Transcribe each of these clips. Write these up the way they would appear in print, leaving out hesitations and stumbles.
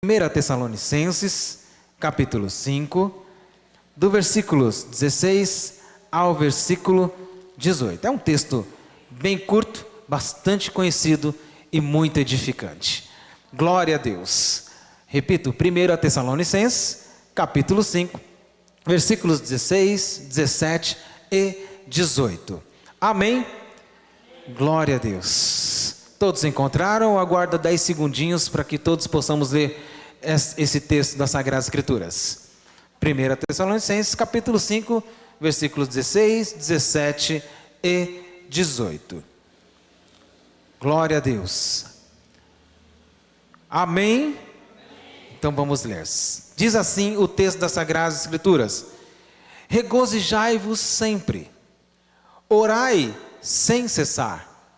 1 Tessalonicenses, capítulo 5, do versículos 16 ao versículo 18. É um texto bem curto, bastante conhecido e muito edificante. Glória a Deus. Repito, 1 Tessalonicenses, capítulo 5, versículos 16, 17 e 18. Amém? Glória a Deus. Todos encontraram? Aguarda 10 segundinhos para que todos possamos ler esse texto das Sagradas Escrituras. 1 Tessalonicenses, capítulo 5, versículos 16, 17 e 18. Glória a Deus. Amém? Então vamos ler. Diz assim o texto das Sagradas Escrituras: regozijai-vos sempre, orai sem cessar,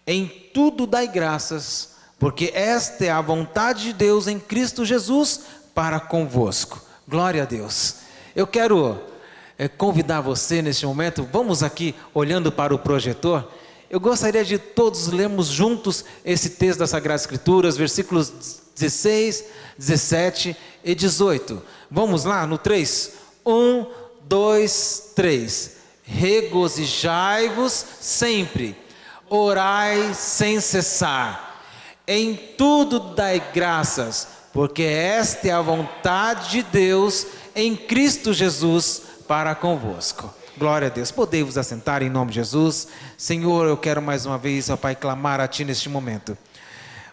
em tudo dai graças, porque esta é a vontade de Deus em Cristo Jesus para convosco. Glória a Deus. Eu quero convidar você neste momento, vamos aqui olhando para o projetor. Eu gostaria de todos lermos juntos esse texto das Sagradas Escrituras, versículos 16, 17 e 18. Vamos lá no 3? 1, 2, 3. Regozijai-vos sempre, orai sem cessar, em tudo dai graças, porque esta é a vontade de Deus em Cristo Jesus para convosco. Glória a Deus. Podei vos assentar em nome de Jesus. Senhor, eu quero mais uma vez, ó Pai, clamar a Ti neste momento.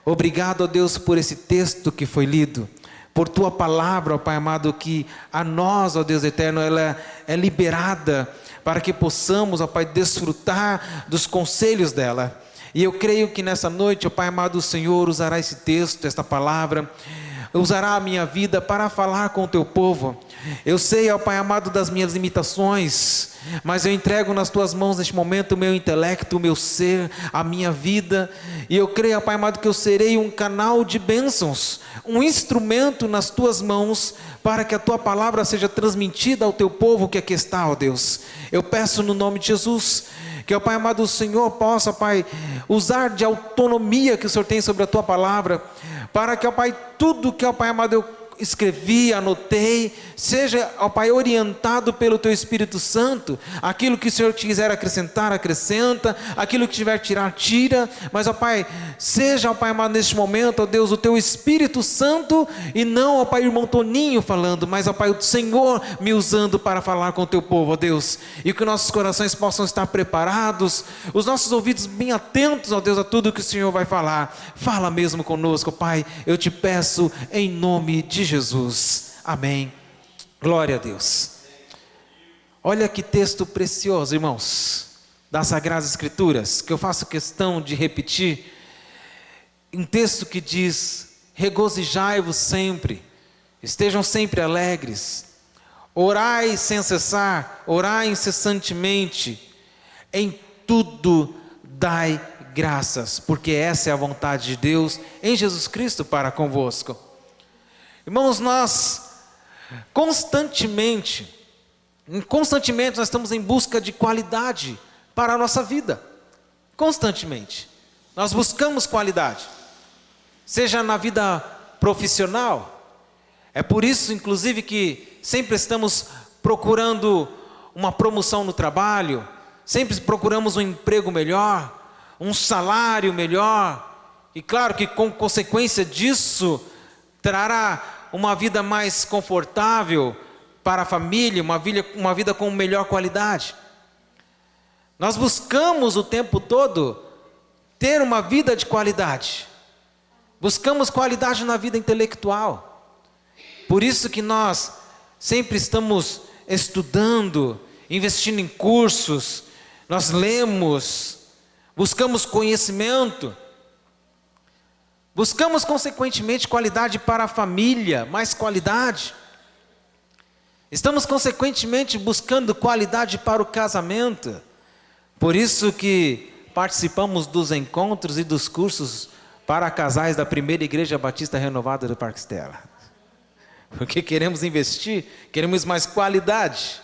Obrigado, ó Deus, por esse texto que foi lido, por Tua palavra, ó Pai amado, que a nós, ó Deus eterno, ela é liberada para que possamos, ó Pai, desfrutar dos conselhos dela. E eu creio que nessa noite, ó Pai amado, o Senhor usará esse texto, esta palavra, usará a minha vida para falar com o Teu povo. Eu sei, ó Pai amado, das minhas limitações, mas eu entrego nas Tuas mãos neste momento o meu intelecto, o meu ser, a minha vida, e eu creio, ó Pai amado, que eu serei um canal de bênçãos, um instrumento nas Tuas mãos, para que a Tua palavra seja transmitida ao Teu povo que aqui está, ó Deus. Eu peço no nome de Jesus, que, ó Pai amado, o Senhor possa, Pai, usar de autonomia que o Senhor tem sobre a Tua palavra, para que, ó Pai, tudo que, ó Pai amado, eu escrevi, anotei, seja, ó Pai, orientado pelo Teu Espírito Santo. Aquilo que o Senhor quiser acrescentar, acrescenta, aquilo que tiver tirar, tira, mas, ó Pai, seja, ó Pai amado, neste momento, ó Deus, o Teu Espírito Santo, e não, ó Pai, o irmão Toninho falando, mas, ó Pai, o Senhor me usando para falar com o Teu povo, ó Deus, e que nossos corações possam estar preparados, os nossos ouvidos bem atentos, ó Deus, a tudo que o Senhor vai falar. Fala mesmo conosco, ó Pai, eu te peço em nome de Jesus, amém. Glória a Deus. Olha que texto precioso, irmãos, das Sagradas Escrituras, que eu faço questão de repetir. Um texto que diz: regozijai-vos sempre, estejam sempre alegres, orai sem cessar, orai incessantemente, em tudo dai graças, porque essa é a vontade de Deus em Jesus Cristo para convosco. Irmãos, nós constantemente nós estamos em busca de qualidade para a nossa vida. Constantemente nós buscamos qualidade, seja na vida profissional. É por isso, inclusive, que sempre estamos procurando uma promoção no trabalho, sempre procuramos um emprego melhor, um salário melhor, e claro que com consequência disso trará uma vida mais confortável para a família, uma vida com melhor qualidade. Nós buscamos o tempo todo ter uma vida de qualidade, buscamos qualidade na vida intelectual. Por isso que nós sempre estamos estudando, investindo em cursos, nós lemos, buscamos conhecimento, buscamos consequentemente qualidade para a família, mais qualidade. Estamos consequentemente buscando qualidade para o casamento. Por isso que participamos dos encontros e dos cursos para casais da primeira Igreja Batista Renovada do Parque Estela. Porque queremos investir, queremos mais qualidade.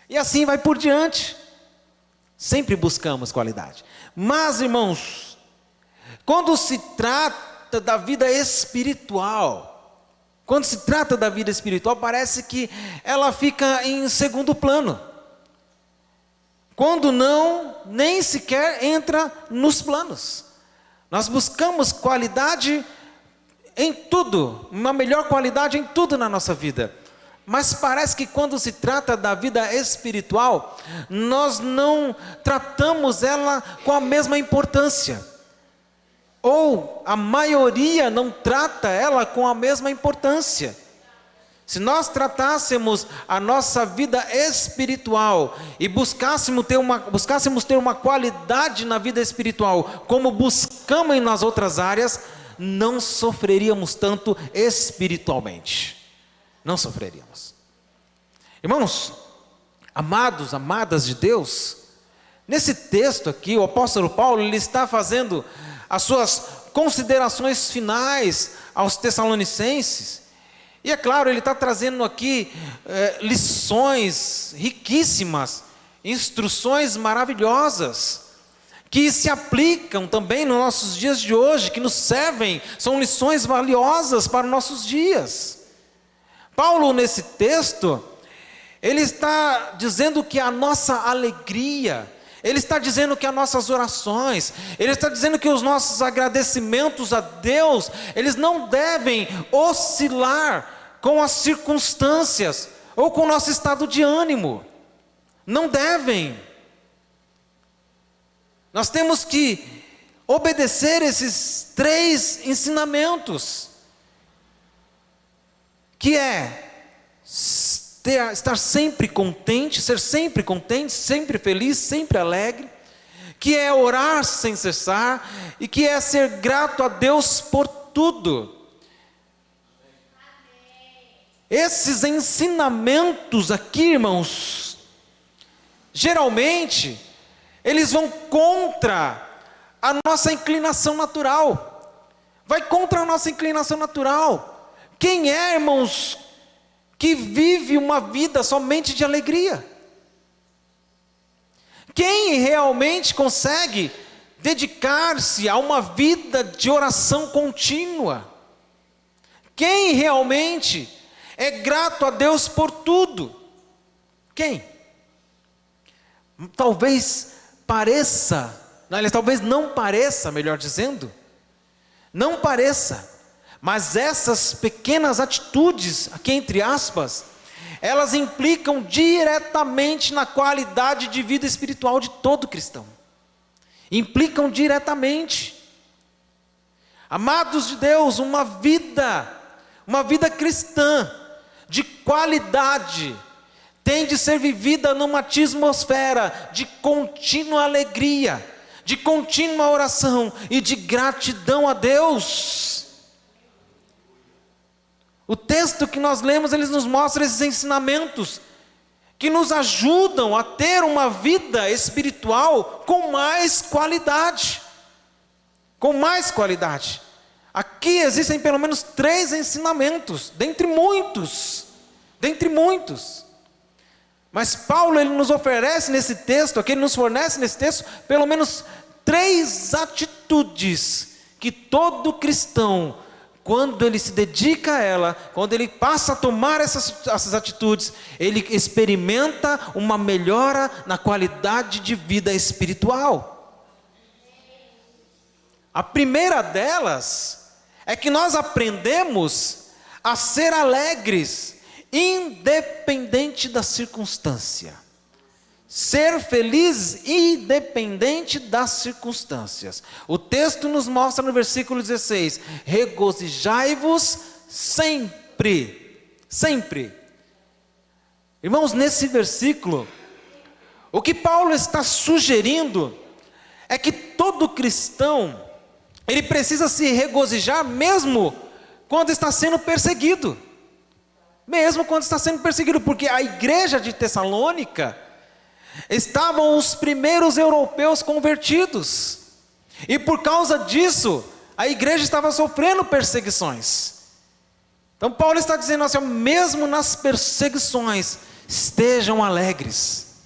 E assim vai por diante. Sempre buscamos qualidade. Mas, irmãos, quando se trata trata da vida espiritual, parece que ela fica em segundo plano. Quando não, nem sequer entra nos planos. Nós buscamos qualidade em tudo, uma melhor qualidade em tudo na nossa vida. Mas parece que quando se trata da vida espiritual, nós não tratamos ela com a mesma importância. Ou a maioria não trata ela com a mesma importância. Se nós tratássemos a nossa vida espiritual e buscássemos ter uma qualidade na vida espiritual, como buscamos nas outras áreas, não sofreríamos tanto espiritualmente. Não sofreríamos. Irmãos, amados, amadas de Deus, nesse texto aqui, o apóstolo Paulo, ele está fazendo as suas considerações finais aos Tessalonicenses. E é claro, ele está trazendo aqui lições riquíssimas, instruções maravilhosas, que se aplicam também nos nossos dias de hoje, que nos servem, são lições valiosas para os nossos dias. Paulo, nesse texto, ele está dizendo que a nossa alegria, ele está dizendo que as nossas orações, ele está dizendo que os nossos agradecimentos a Deus, eles não devem oscilar com as circunstâncias ou com o nosso estado de ânimo. Não devem. Nós temos que obedecer esses 3 ensinamentos, que é estar sempre contente, ser sempre contente, sempre feliz, sempre alegre, que é orar sem cessar e que é ser grato a Deus por tudo. Esses ensinamentos aqui, irmãos, geralmente eles vão contra a nossa inclinação natural. Vai contra a nossa inclinação natural. Quem é, irmãos, que vive uma vida somente de alegria? Quem realmente consegue dedicar-se a uma vida de oração contínua? Quem realmente é grato a Deus por tudo? Quem? Talvez não pareça, melhor dizendo, não pareça, mas essas pequenas atitudes, aqui entre aspas, elas implicam diretamente na qualidade de vida espiritual de todo cristão. Implicam diretamente. Amados de Deus, uma vida cristã de qualidade tem de ser vivida numa atmosfera de contínua alegria, de contínua oração e de gratidão a Deus. O texto que nós lemos, ele nos mostra esses ensinamentos que nos ajudam a ter uma vida espiritual com mais qualidade. Com mais qualidade. Aqui existem pelo menos 3 ensinamentos, dentre muitos. Mas Paulo, ele nos oferece nesse texto, aqui ele nos fornece nesse texto, pelo menos 3 atitudes que todo cristão, quando ele se dedica a ela, quando ele passa a tomar essas atitudes, ele experimenta uma melhora na qualidade de vida espiritual. A primeira delas é que nós aprendemos a ser alegres, independente da circunstância. Ser feliz independente das circunstâncias. O texto nos mostra no versículo 16: regozijai-vos sempre. Sempre. Irmãos, nesse versículo, o que Paulo está sugerindo é que todo cristão, ele precisa se regozijar mesmo quando está sendo perseguido. Mesmo quando está sendo perseguido, porque a igreja de Tessalônica estavam os primeiros europeus convertidos, e por causa disso, a igreja estava sofrendo perseguições. Então Paulo está dizendo assim: mesmo nas perseguições, estejam alegres,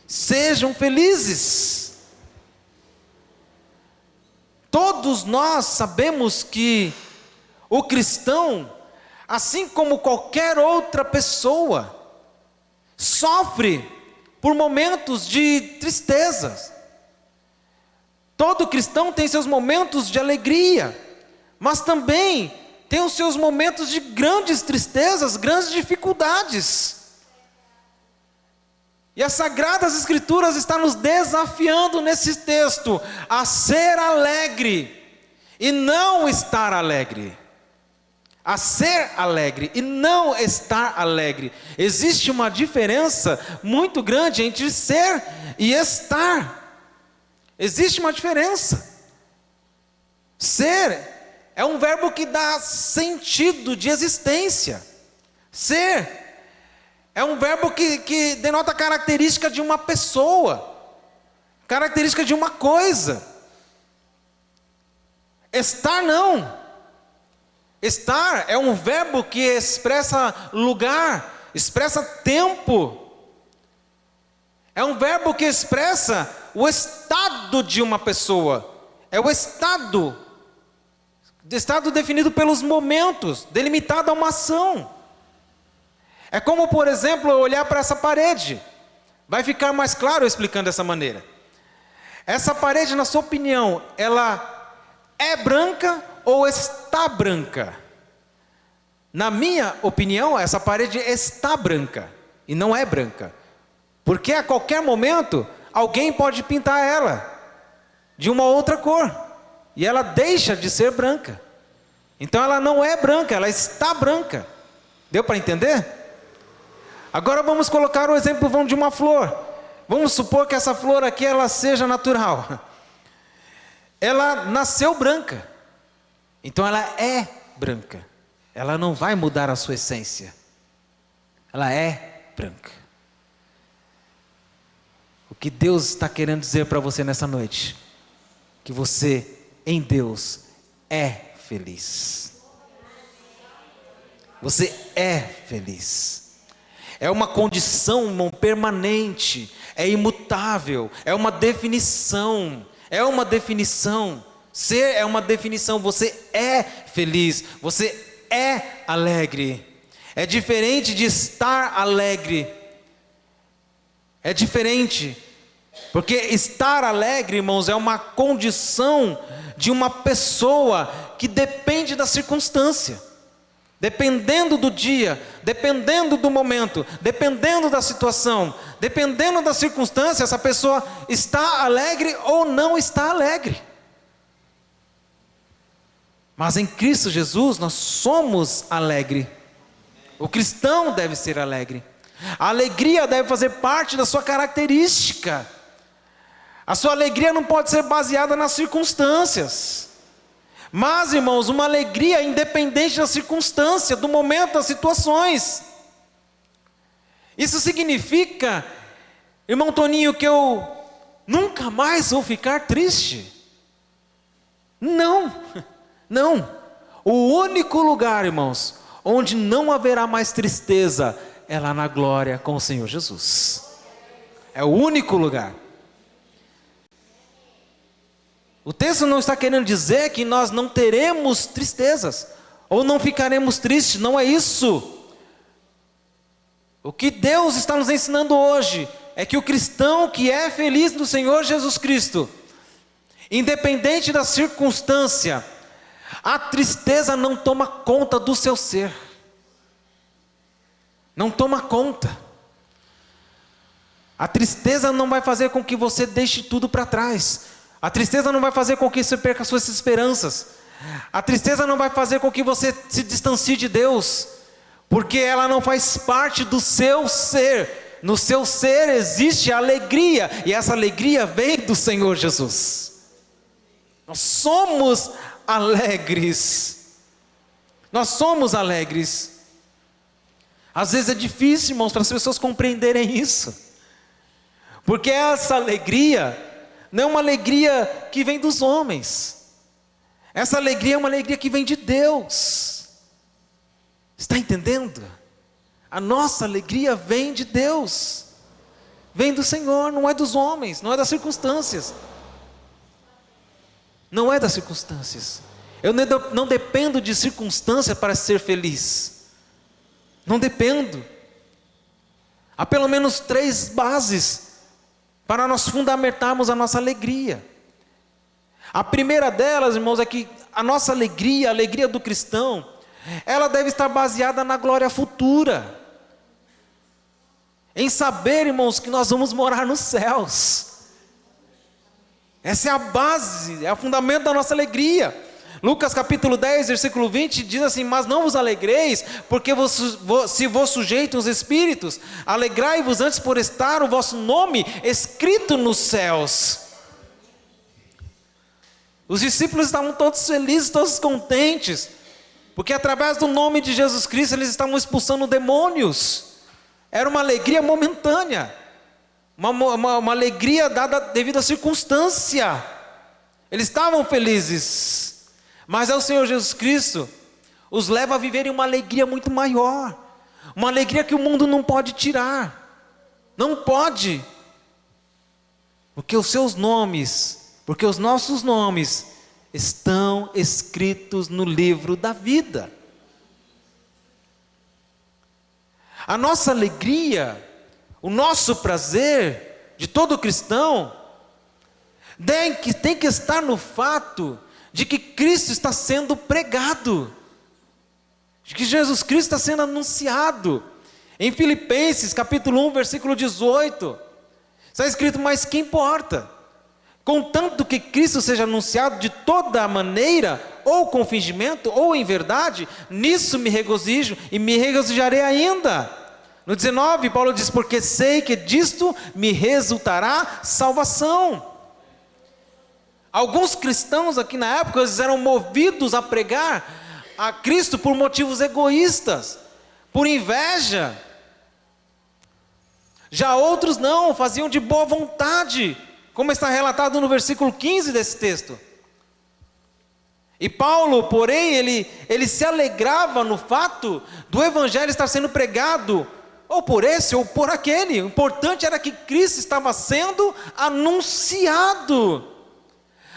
sejam felizes. Todos nós sabemos que O cristão, assim como qualquer outra pessoa, sofre por momentos de tristezas. Todo cristão tem seus momentos de alegria, mas também tem os seus momentos de grandes tristezas, grandes dificuldades. E as Sagradas Escrituras estão nos desafiando nesse texto a ser alegre e não estar alegre. A ser alegre e não estar alegre. Existe uma diferença muito grande entre ser e estar. Existe uma diferença. Ser é um verbo que dá sentido de existência. Ser é um verbo que denota característica de uma pessoa, característica de uma coisa. Estar não. Estar é um verbo que expressa lugar, expressa tempo. É um verbo que expressa o estado de uma pessoa. É o estado definido pelos momentos, delimitado a uma ação. É como, por exemplo, eu olhar para essa parede. Vai ficar mais claro eu explicando dessa maneira. Essa parede, na sua opinião, ela é branca ou está branca? Na minha opinião, essa parede está branca e não é branca. Porque a qualquer momento, alguém pode pintar ela de uma outra cor. E ela deixa de ser branca. Então ela não é branca, ela está branca. Deu para entender? Agora vamos colocar o exemplo de uma flor. Vamos supor que essa flor aqui ela seja natural. Ela nasceu branca. Então ela é branca. Ela não vai mudar a sua essência. Ela é branca. O que Deus está querendo dizer para você nessa noite? Que você, em Deus, é feliz. Você é feliz. É uma condição permanente, é imutável, é uma definição. Ser é uma definição, você é feliz, você é alegre. É diferente de estar alegre. É diferente, porque estar alegre, irmãos, é uma condição de uma pessoa que depende da circunstância. Dependendo do dia, dependendo do momento, dependendo da situação, dependendo da circunstância, essa pessoa está alegre ou não está alegre. Mas em Cristo Jesus nós somos alegres. O cristão deve ser alegre. A alegria deve fazer parte da sua característica. A sua alegria não pode ser baseada nas circunstâncias. Mas, irmãos, uma alegria independente da circunstância, do momento, das situações. Isso significa, irmão Toninho, que eu nunca mais vou ficar triste? Não. O único lugar, irmãos, onde não haverá mais tristeza é lá na glória com o Senhor Jesus. É o único lugar. O texto não está querendo dizer que nós não teremos tristezas, ou não ficaremos tristes, não é isso. O que Deus está nos ensinando hoje, é que o cristão que é feliz no Senhor Jesus Cristo, independente da circunstância, a tristeza não toma conta do seu ser. Não toma conta. A tristeza não vai fazer com que você deixe tudo para trás. A tristeza não vai fazer com que você perca suas esperanças. A tristeza não vai fazer com que você se distancie de Deus, porque ela não faz parte do seu ser. No seu ser existe alegria, e essa alegria vem do Senhor Jesus. Nós somos alegres. Nós somos alegres. Às vezes é difícil, irmãos, para as pessoas compreenderem isso, porque essa alegria não é uma alegria que vem dos homens. Essa alegria é uma alegria que vem de Deus. Está entendendo? A nossa alegria vem de Deus. Vem do Senhor, não é dos homens, não é das circunstâncias. Não é das circunstâncias. Eu não dependo de circunstância para ser feliz. Não dependo. Há pelo menos 3 bases para nós fundamentarmos a nossa alegria. A primeira delas, irmãos, é que a nossa alegria, a alegria do cristão, ela deve estar baseada na glória futura. Em saber, irmãos, que nós vamos morar nos céus. Essa é a base, é o fundamento da nossa alegria. Lucas capítulo 10, versículo 20 diz assim: mas não vos alegreis, porque se vos sujeitam os espíritos, alegrai-vos antes por estar o vosso nome escrito nos céus. Os discípulos estavam todos felizes, todos contentes, porque através do nome de Jesus Cristo eles estavam expulsando demônios. Era uma alegria momentânea, uma alegria dada devido à circunstância. Eles estavam felizes, mas é o Senhor Jesus Cristo os leva a viverem uma alegria muito maior, uma alegria que o mundo não pode tirar, não pode, porque os seus nomes, porque os nossos nomes estão escritos no livro da vida. A nossa alegria, o nosso prazer de todo cristão tem que estar no fato de que Cristo está sendo pregado, de que Jesus Cristo está sendo anunciado. Em Filipenses capítulo 1, versículo 18, está escrito: mas que importa? Contanto que Cristo seja anunciado de toda maneira, ou com fingimento, ou em verdade, nisso me regozijo e me regozijarei ainda. No 19, Paulo diz: porque sei que disto me resultará salvação. Alguns cristãos aqui na época, eles eram movidos a pregar a Cristo por motivos egoístas, por inveja. Já outros não, faziam de boa vontade, como está relatado no versículo 15 desse texto. E Paulo, porém, ele se alegrava no fato do evangelho estar sendo pregado, ou por esse ou por aquele. O importante era que Cristo estava sendo anunciado.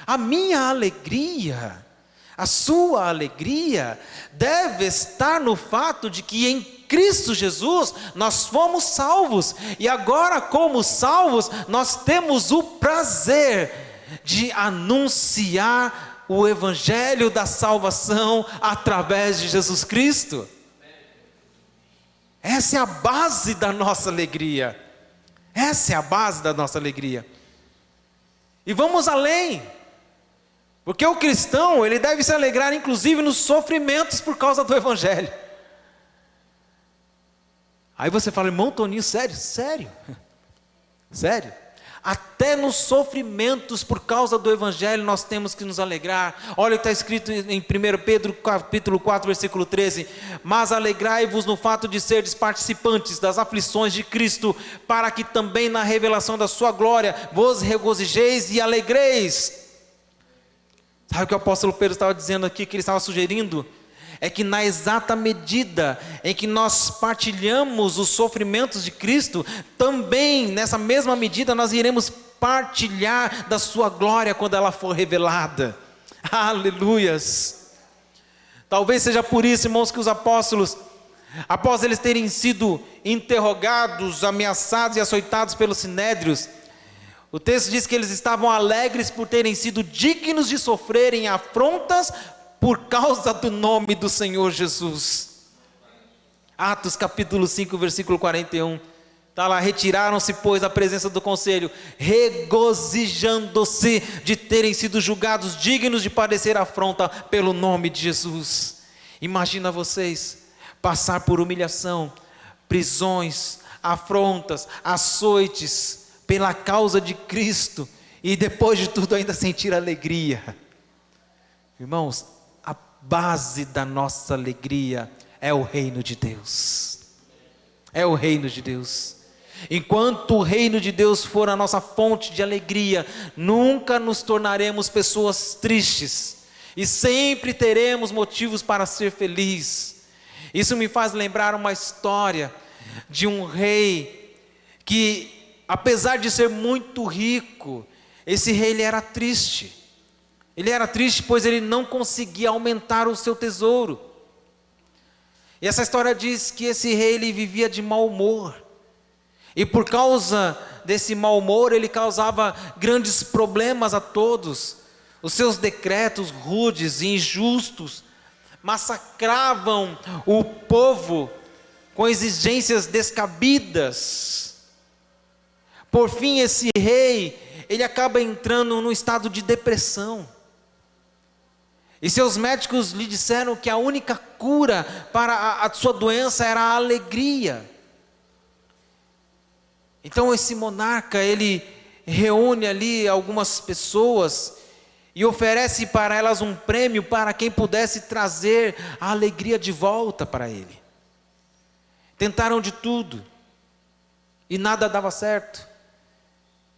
A minha alegria, a sua alegria, deve estar no fato de que em Cristo Jesus nós fomos salvos, e agora, como salvos, nós temos o prazer de anunciar o evangelho da salvação através de Jesus Cristo. Essa é a base da nossa alegria. Essa é a base da nossa alegria. E vamos além, porque o cristão, ele deve se alegrar inclusive nos sofrimentos por causa do evangelho. Aí você fala: irmão Toninho, sério? Sério? Até nos sofrimentos por causa do evangelho nós temos que nos alegrar. Olha o que está escrito em 1 Pedro capítulo 4, versículo 13: mas alegrai-vos no fato de serdes participantes das aflições de Cristo, para que também na revelação da sua glória vos regozijeis e alegreis. Sabe o que o apóstolo Pedro estava dizendo aqui, que ele estava sugerindo? É que na exata medida em que nós partilhamos os sofrimentos de Cristo, também nessa mesma medida nós iremos partilhar da sua glória quando ela for revelada. Aleluias! Talvez seja por isso, irmãos, que os apóstolos, após eles terem sido interrogados, ameaçados e açoitados pelos sinédrios, o texto diz que eles estavam alegres por terem sido dignos de sofrerem afrontas por causa do nome do Senhor Jesus. Atos capítulo 5, versículo 41. Está lá: retiraram-se, pois, da presença do conselho, regozijando-se de terem sido julgados dignos de padecer afronta pelo nome de Jesus. Imagina vocês passar por humilhação, prisões, afrontas, açoites, pela causa de Cristo, e depois de tudo ainda sentir alegria. Irmãos, a base da nossa alegria é o reino de Deus. É o reino de Deus. Enquanto o reino de Deus for a nossa fonte de alegria, nunca nos tornaremos pessoas tristes, e sempre teremos motivos para ser felizes. Isso me faz lembrar uma história de um rei que, apesar de ser muito rico, esse rei ele era triste. Ele era triste, pois ele não conseguia aumentar o seu tesouro. E essa história diz que esse rei, ele vivia de mau humor. E por causa desse mau humor, ele causava grandes problemas a todos. Os seus decretos rudes e injustos massacravam o povo com exigências descabidas. Por fim, esse rei, ele acaba entrando num estado de depressão. E seus médicos lhe disseram que a única cura para a sua doença era a alegria. Então esse monarca, ele reúne ali algumas pessoas e oferece para elas um prêmio para quem pudesse trazer a alegria de volta para ele. Tentaram de tudo e nada dava certo.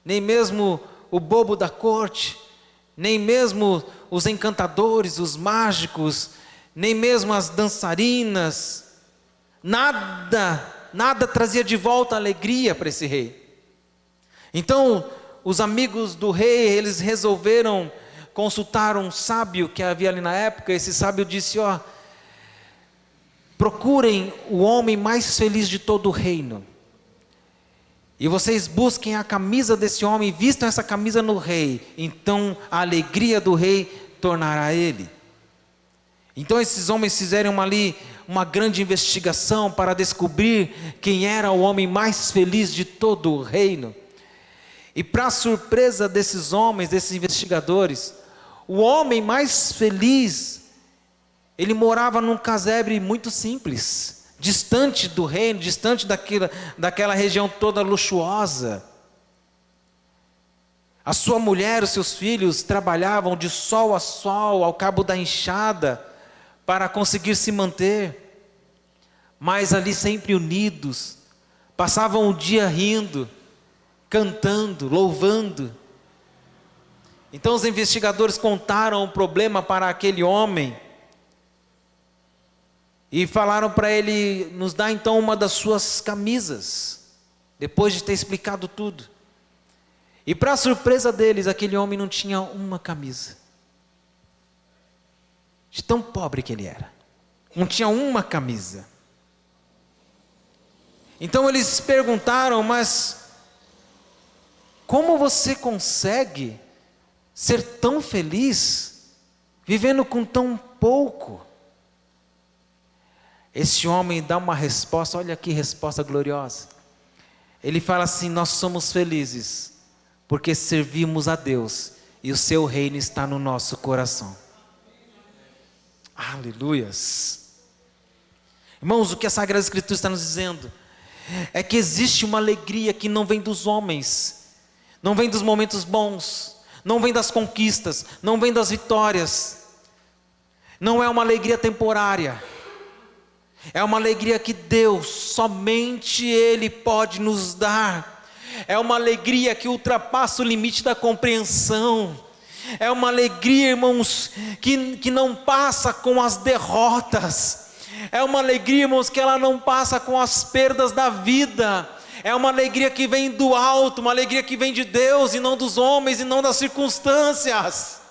Nem mesmo o bobo da corte, nem mesmo os encantadores, os mágicos, nem mesmo as dançarinas, nada trazia de volta a alegria para esse rei. Então, os amigos do rei, eles resolveram consultar um sábio que havia ali na época. Esse sábio disse: procurem o homem mais feliz de todo o reino, e vocês busquem a camisa desse homem, vistam essa camisa no rei, então a alegria do rei tornará ele. Então esses homens fizeram ali uma grande investigação para descobrir quem era o homem mais feliz de todo o reino. E para surpresa desses homens, desses investigadores, o homem mais feliz, ele morava num casebre muito simples, distante do reino, distante daquela região toda luxuosa. A sua mulher, os seus filhos trabalhavam de sol a sol, ao cabo da enxada, para conseguir se manter, mas ali sempre unidos, passavam o dia rindo, cantando, louvando. Então os investigadores contaram o problema para aquele homem, e falaram para ele: nos dá então uma das suas camisas, depois de ter explicado tudo. E para surpresa deles, aquele homem não tinha uma camisa, de tão pobre que ele era, não tinha uma camisa. Então eles perguntaram: mas como você consegue ser tão feliz, vivendo com tão pouco? Esse homem dá uma resposta, olha que resposta gloriosa. Ele fala assim: nós somos felizes porque servimos a Deus e o seu reino está no nosso coração. Aleluias. Irmãos, o que a Sagrada Escritura está nos dizendo é que existe uma alegria que não vem dos homens, não vem dos momentos bons, não vem das conquistas, não vem das vitórias. Não é uma alegria temporária. É uma alegria que Deus, somente Ele pode nos dar. É uma alegria que ultrapassa o limite da compreensão. É uma alegria, irmãos, que não passa com as derrotas. É uma alegria, irmãos, que ela não passa com as perdas da vida. É uma alegria que vem do alto, uma alegria que vem de Deus e não dos homens e não das circunstâncias.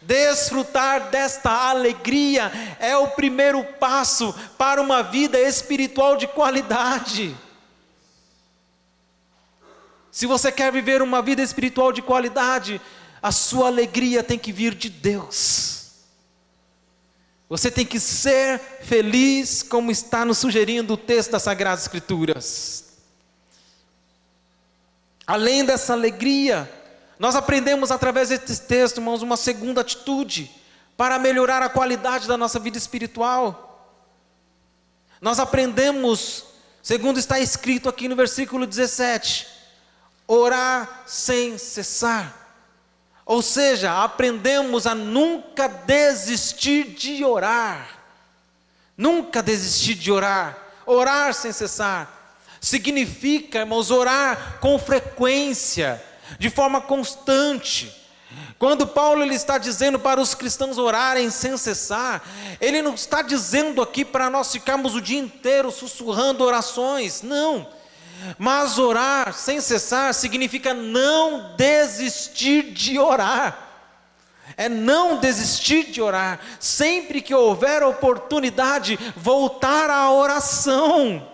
Desfrutar desta alegria é o primeiro passo para uma vida espiritual de qualidade. Se você quer viver uma vida espiritual de qualidade, a sua alegria tem que vir de Deus. Você tem que ser feliz, como está nos sugerindo o texto das Sagradas Escrituras. Além dessa alegria, nós aprendemos através desse texto, irmãos, uma segunda atitude para melhorar a qualidade da nossa vida espiritual. Nós aprendemos, segundo está escrito aqui no versículo 17, orar sem cessar. Ou seja, aprendemos a nunca desistir de orar. Nunca desistir de orar. Orar sem cessar significa, irmãos, orar com frequência, de forma constante. Quando Paulo ele está dizendo para os cristãos orarem sem cessar, ele não está dizendo aqui para nós ficarmos o dia inteiro sussurrando orações, não. Mas orar sem cessar significa não desistir de orar. é não desistir de orar. Sempre que houver oportunidade, voltar à oração.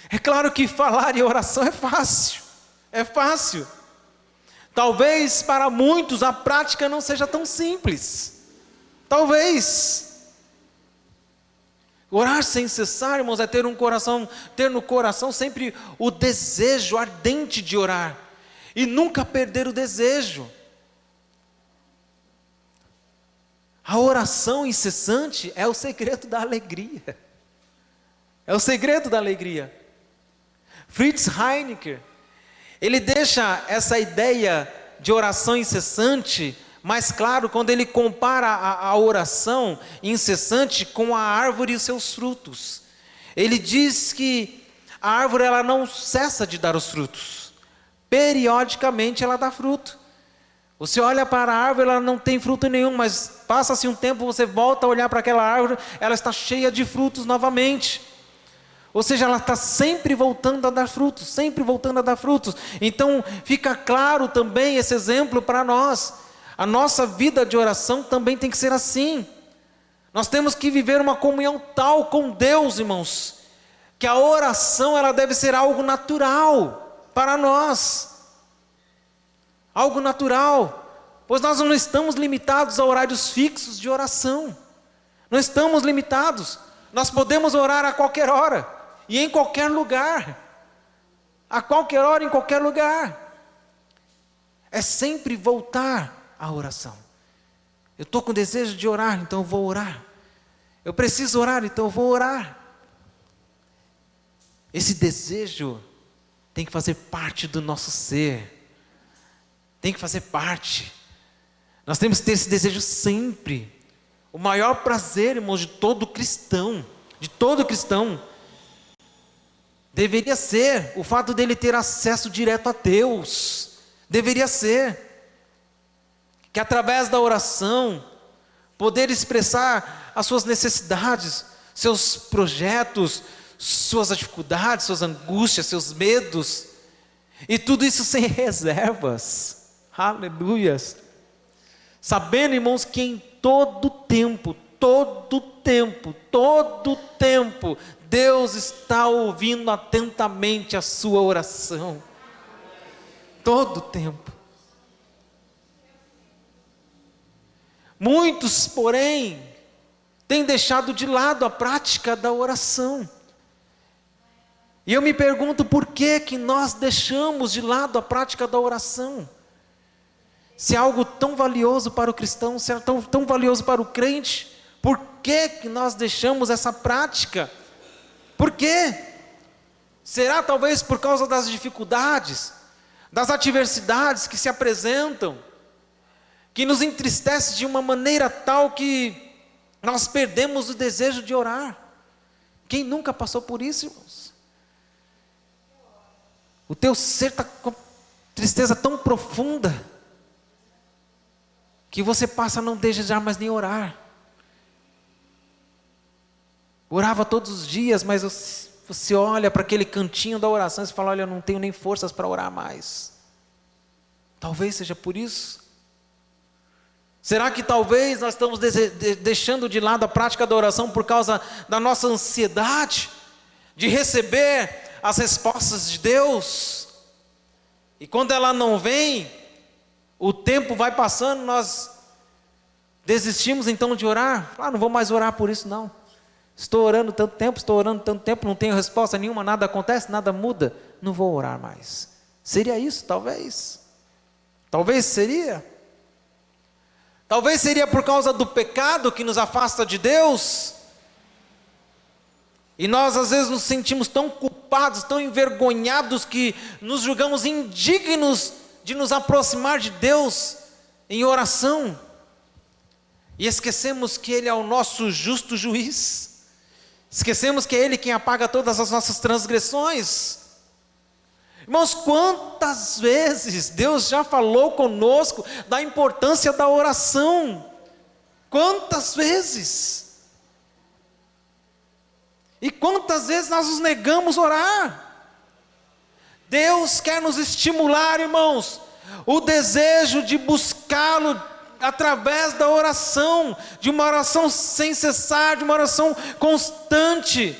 É claro que falar em oração é fácil. É fácil. Talvez para muitos a prática não seja tão simples. Talvez. Orar sem cessar, irmãos, é ter no coração sempre o desejo ardente de orar. E nunca perder o desejo. A oração incessante é o segredo da alegria. É o segredo da alegria. Fritz Heinecker, ele deixa essa ideia de oração incessante mais claro quando ele compara a oração incessante com a árvore e os seus frutos. Ele diz que a árvore ela não cessa de dar os frutos. Periodicamente ela dá fruto. Você olha para a árvore, ela não tem fruto nenhum, mas passa-se um tempo, você volta a olhar para aquela árvore, ela está cheia de frutos novamente. Ou seja, ela está sempre voltando a dar frutos, sempre voltando a dar frutos. Então, fica claro também esse exemplo para nós. A nossa vida de oração também tem que ser assim. Nós temos que viver uma comunhão tal com Deus, irmãos, que a oração ela deve ser algo natural para nós. Algo natural, pois nós não estamos limitados a horários fixos de oração. Não estamos limitados. Nós podemos orar a qualquer hora e em qualquer lugar. A qualquer hora, em qualquer lugar. É sempre voltar à oração. Eu estou com desejo de orar, então eu vou orar. Eu preciso orar, então eu vou orar. Esse desejo tem que fazer parte do nosso ser. Tem que fazer parte. Nós temos que ter esse desejo sempre. O maior prazer, irmãos, de todo cristão, deveria ser o fato dele ter acesso direto a Deus. Deveria ser. Que através da oração, poder expressar as suas necessidades, seus projetos, suas dificuldades, suas angústias, seus medos, e tudo isso sem reservas. Aleluias. Sabendo, irmãos, que em todo tempo, Deus está ouvindo atentamente a sua oração. Todo tempo. Muitos, porém, têm deixado de lado a prática da oração. E eu me pergunto por que nós deixamos de lado a prática da oração. Se é algo tão valioso para o cristão, se é tão valioso para o crente, por que nós deixamos essa prática? Por quê? Será talvez por causa das dificuldades, das adversidades que se apresentam, que nos entristece de uma maneira tal que nós perdemos o desejo de orar? Quem nunca passou por isso, irmãos? O teu ser está com tristeza tão profunda, que você passa a não desejar mais nem orar. Orava todos os dias, mas você olha para aquele cantinho da oração e fala, olha, eu não tenho nem forças para orar mais. Talvez seja por isso. Será que talvez nós estamos deixando de lado a prática da oração por causa da nossa ansiedade de receber as respostas de Deus? E quando ela não vem, o tempo vai passando, nós desistimos então de orar. Não vou mais orar por isso não. Estou orando tanto tempo, não tenho resposta nenhuma, nada acontece, nada muda. Não vou orar mais. Seria isso, talvez. Talvez seria. Talvez seria por causa do pecado que nos afasta de Deus. E nós às vezes nos sentimos tão culpados, tão envergonhados, que nos julgamos indignos de nos aproximar de Deus em oração, e esquecemos que Ele é o nosso justo juiz, esquecemos que é Ele quem apaga todas as nossas transgressões. Irmãos, quantas vezes Deus já falou conosco da importância da oração? Quantas vezes? E quantas vezes nós nos negamos a orar? Deus quer nos estimular, irmãos, o desejo de buscar buscá-lo através da oração, de uma oração sem cessar, de uma oração constante,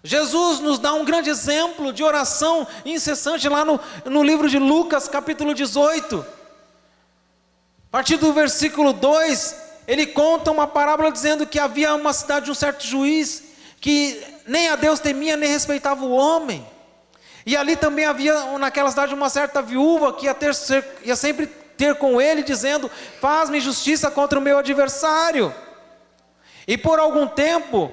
Jesus nos dá um grande exemplo de oração incessante lá no livro de Lucas, capítulo 18. A partir do versículo 2, ele conta uma parábola dizendo que havia uma cidade de um certo juiz, que nem a Deus temia, nem respeitava o homem. E ali também havia naquela cidade uma certa viúva que ia sempre ter com ele, dizendo: faz-me justiça contra o meu adversário. E por algum tempo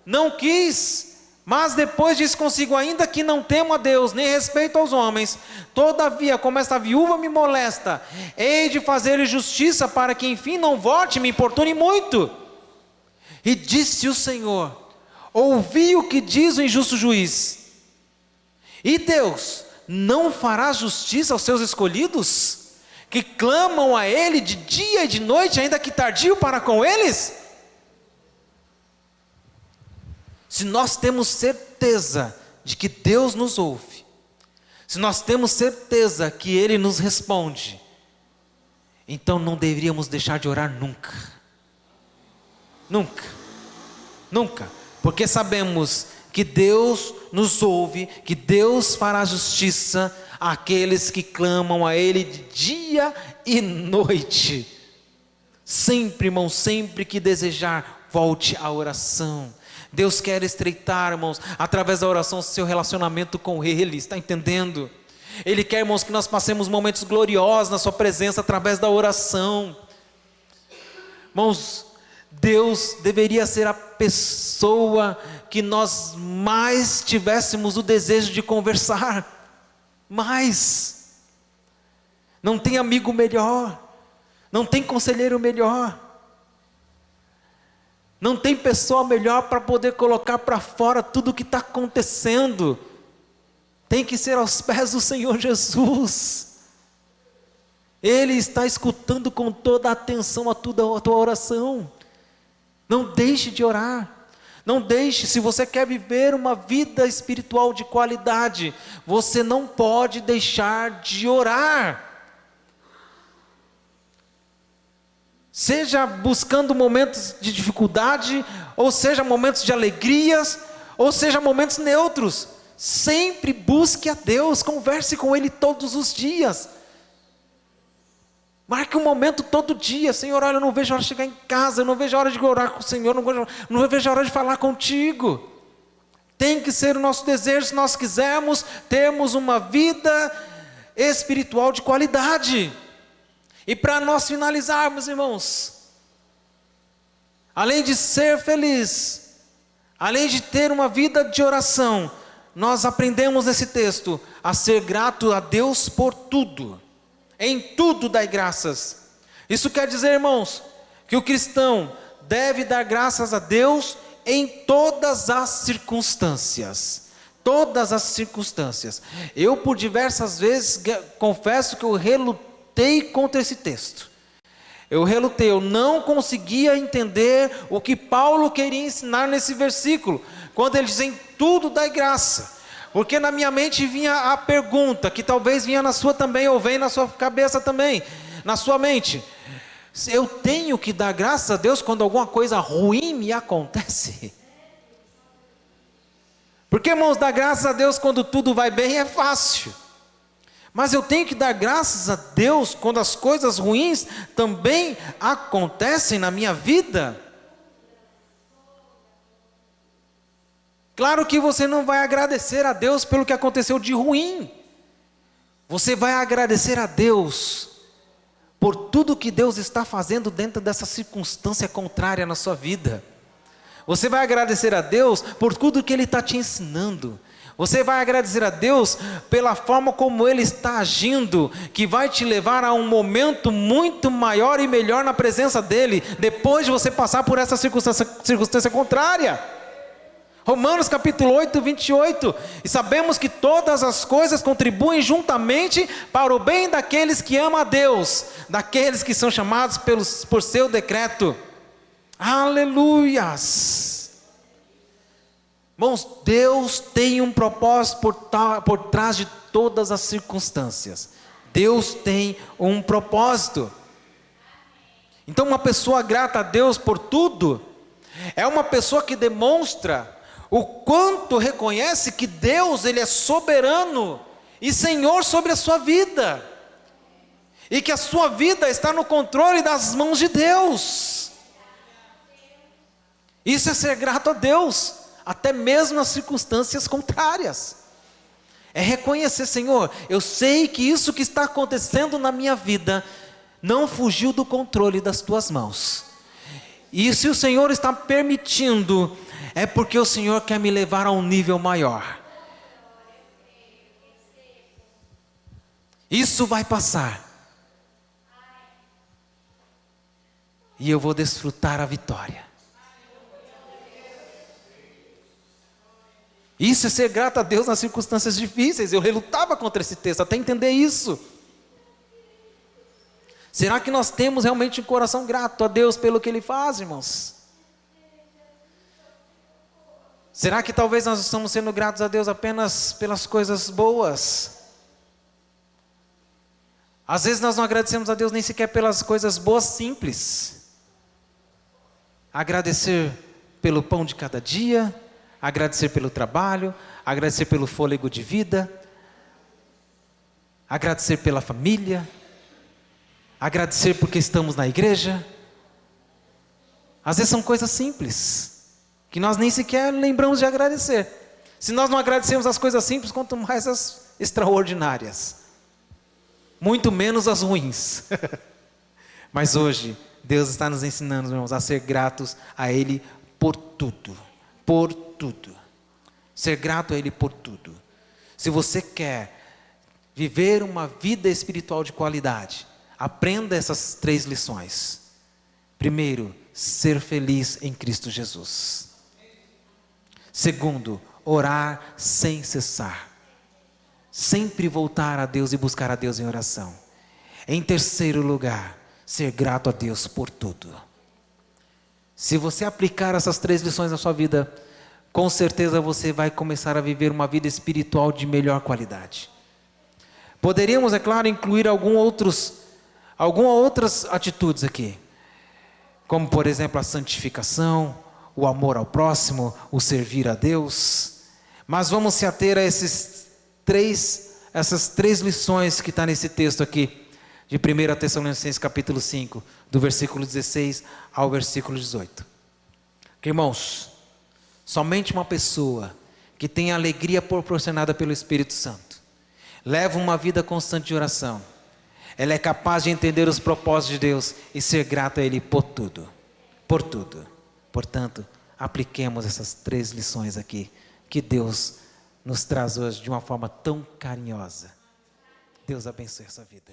não quis, mas depois disse consigo: ainda que não temo a Deus, nem respeito aos homens, todavia, como esta viúva me molesta, hei de fazer-lhe justiça, para que enfim não volte e me importune muito. E disse o Senhor: ouvi o que diz o injusto juiz. E Deus não fará justiça aos seus escolhidos, que clamam a Ele de dia e de noite, ainda que tardio para com eles? Se nós temos certeza de que Deus nos ouve, se nós temos certeza que Ele nos responde, então não deveríamos deixar de orar nunca. Nunca, porque sabemos que Deus nos ouve, que Deus fará justiça àqueles que clamam a Ele de dia e noite. Sempre, irmão, sempre que desejar, volte à oração. Deus quer estreitar, irmãos, através da oração, seu relacionamento com Ele, está entendendo? Ele quer, irmãos, que nós passemos momentos gloriosos na sua presença através da oração. Irmãos, Deus deveria ser a pessoa que nós mais tivéssemos o desejo de conversar, mais. Não tem amigo melhor, não tem conselheiro melhor, não tem pessoa melhor para poder colocar para fora tudo o que está acontecendo. Tem que ser aos pés do Senhor Jesus. Ele está escutando com toda a atenção a tua oração. Não deixe de orar. Não deixe. Se você quer viver uma vida espiritual de qualidade, você não pode deixar de orar. Seja buscando momentos de dificuldade, ou seja momentos de alegrias, ou seja momentos neutros, sempre busque a Deus, converse com Ele todos os dias. Marque um momento todo dia: Senhor, olha, eu não vejo a hora de chegar em casa, eu não vejo a hora de orar com o Senhor, não vejo a hora de falar contigo. Tem que ser o nosso desejo, se nós quisermos termos uma vida espiritual de qualidade. E para nós finalizarmos, irmãos, além de ser feliz, além de ter uma vida de oração, nós aprendemos nesse texto a ser grato a Deus por tudo. Em tudo dai graças. Isso quer dizer, irmãos, que o cristão deve dar graças a Deus em todas as circunstâncias. Todas as circunstâncias. Eu, por diversas vezes, confesso que eu relutei contra esse texto. Eu não conseguia entender o que Paulo queria ensinar nesse versículo, quando ele diz: em tudo dai graça. Porque na minha mente vinha a pergunta, que talvez vinha na sua também, ou vem na sua cabeça também, na sua mente: eu tenho que dar graças a Deus quando alguma coisa ruim me acontece? Porque, irmãos, dar graças a Deus quando tudo vai bem é fácil. Mas eu tenho que dar graças a Deus quando as coisas ruins também acontecem na minha vida? Claro que você não vai agradecer a Deus pelo que aconteceu de ruim. Você vai agradecer a Deus por tudo que Deus está fazendo dentro dessa circunstância contrária na sua vida. Você vai agradecer a Deus por tudo que Ele está te ensinando. Você vai agradecer a Deus pela forma como Ele está agindo, que vai te levar a um momento muito maior e melhor na presença dEle, depois de você passar por essa circunstância contrária. Romanos capítulo 8, 28, e sabemos que todas as coisas contribuem juntamente para o bem daqueles que amam a Deus, daqueles que são chamados por seu decreto. Aleluias! Irmãos, Deus tem um propósito por trás de todas as circunstâncias. Deus tem um propósito. Então, uma pessoa grata a Deus por tudo, é uma pessoa que demonstra o quanto reconhece que Deus, Ele é soberano e Senhor sobre a sua vida. E que a sua vida está no controle das mãos de Deus. Isso é ser grato a Deus, até mesmo nas circunstâncias contrárias. É reconhecer, Senhor, eu sei que isso que está acontecendo na minha vida não fugiu do controle das tuas mãos. E se o Senhor está permitindo, é porque o Senhor quer me levar a um nível maior. Isso vai passar. E eu vou desfrutar a vitória. Isso é ser grato a Deus nas circunstâncias difíceis. Eu relutava contra esse texto, até entender isso. Será que nós temos realmente um coração grato a Deus pelo que Ele faz, irmãos? Será que talvez nós estamos sendo gratos a Deus apenas pelas coisas boas? Às vezes nós não agradecemos a Deus nem sequer pelas coisas boas simples. Agradecer pelo pão de cada dia, agradecer pelo trabalho, agradecer pelo fôlego de vida, agradecer pela família, agradecer porque estamos na igreja. Às vezes são coisas simples, que nós nem sequer lembramos de agradecer. Se nós não agradecemos as coisas simples, quanto mais as extraordinárias. Muito menos as ruins. Mas hoje, Deus está nos ensinando, irmãos, a ser gratos a Ele por tudo. Por tudo. Ser grato a Ele por tudo. Se você quer viver uma vida espiritual de qualidade, aprenda essas 3 lições. Primeiro, ser feliz em Cristo Jesus. Segundo, orar sem cessar. Sempre voltar a Deus e buscar a Deus em oração. Em terceiro lugar, ser grato a Deus por tudo. Se você aplicar essas 3 lições na sua vida, com certeza você vai começar a viver uma vida espiritual de melhor qualidade. Poderíamos, é claro, incluir algumas outras atitudes aqui, como por exemplo a santificação, o amor ao próximo, o servir a Deus, mas vamos se ater a essas 3 lições que está nesse texto aqui, de 1 Tessalonicenses capítulo 5, do versículo 16 ao versículo 18. Porque, irmãos, somente uma pessoa que tem a alegria proporcionada pelo Espírito Santo, leva uma vida constante de oração, ela é capaz de entender os propósitos de Deus e ser grata a Ele por tudo. Por tudo. Portanto, apliquemos essas 3 lições aqui, que Deus nos traz hoje de uma forma tão carinhosa. Deus abençoe a sua vida.